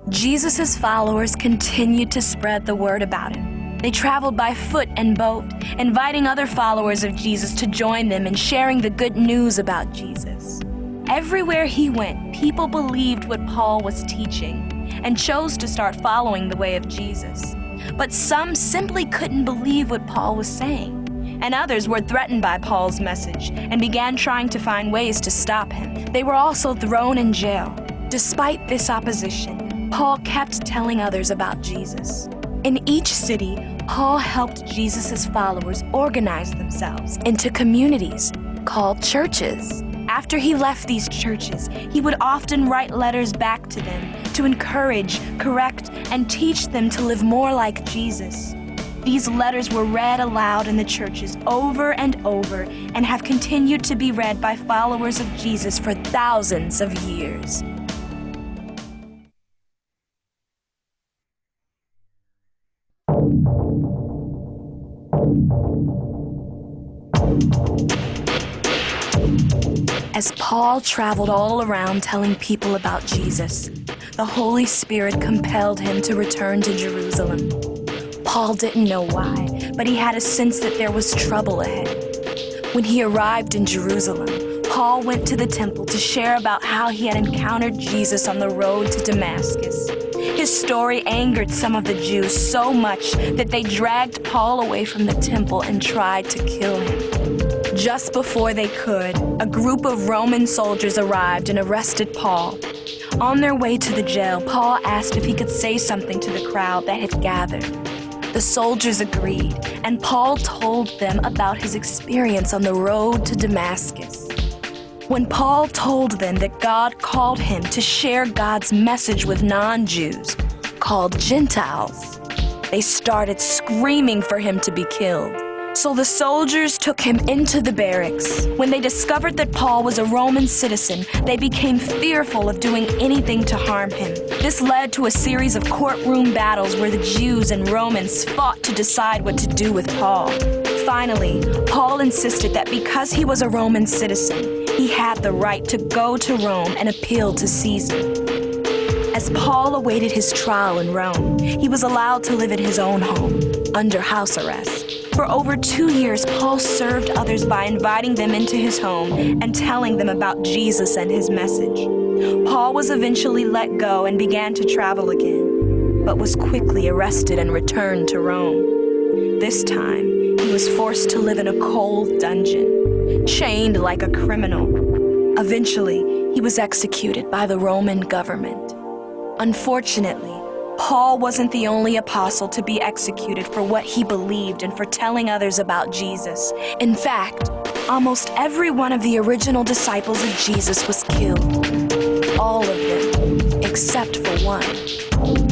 Jesus' followers continued to spread the word about him. They traveled by foot and boat, inviting other followers of Jesus to join them in sharing the good news about Jesus. Everywhere he went, people believed what Paul was teaching and chose to start following the way of Jesus. But some simply couldn't believe what Paul was saying, and others were threatened by Paul's message and began trying to find ways to stop him. They were also thrown in jail. Despite this opposition, Paul kept telling others about Jesus. In each city, Paul helped Jesus' followers organize themselves into communities called churches. After he left these churches, he would often write letters back to them to encourage, correct, and teach them to live more like Jesus. These letters were read aloud in the churches over and over and have continued to be read by followers of Jesus for thousands of years. As Paul traveled all around telling people about Jesus, the Holy Spirit compelled him to return to Jerusalem. Paul didn't know why, but he had a sense that there was trouble ahead. When he arrived in Jerusalem, Paul went to the temple to share about how he had encountered Jesus on the road to Damascus. His story angered some of the Jews so much that they dragged Paul away from the temple and tried to kill him. Just before they could, a group of Roman soldiers arrived and arrested Paul. On their way to the jail, Paul asked if he could say something to the crowd that had gathered. The soldiers agreed, and Paul told them about his experience on the road to Damascus. When Paul told them that God called him to share God's message with non-Jews, called Gentiles, they started screaming for him to be killed. So the soldiers took him into the barracks. When they discovered that Paul was a Roman citizen, they became fearful of doing anything to harm him. This led to a series of courtroom battles where the Jews and Romans fought to decide what to do with Paul. Finally, Paul insisted that because he was a Roman citizen, he had the right to go to Rome and appeal to Caesar. As Paul awaited his trial in Rome, he was allowed to live at his own home, under house arrest. For over 2 years, Paul served others by inviting them into his home and telling them about Jesus and his message. Paul was eventually let go and began to travel again, but was quickly arrested and returned to Rome. This time, he was forced to live in a cold dungeon, chained like a criminal. Eventually, he was executed by the Roman government. Unfortunately, Paul wasn't the only apostle to be executed for what he believed and for telling others about Jesus. In fact, almost every one of the original disciples of Jesus was killed. All of them, except for one.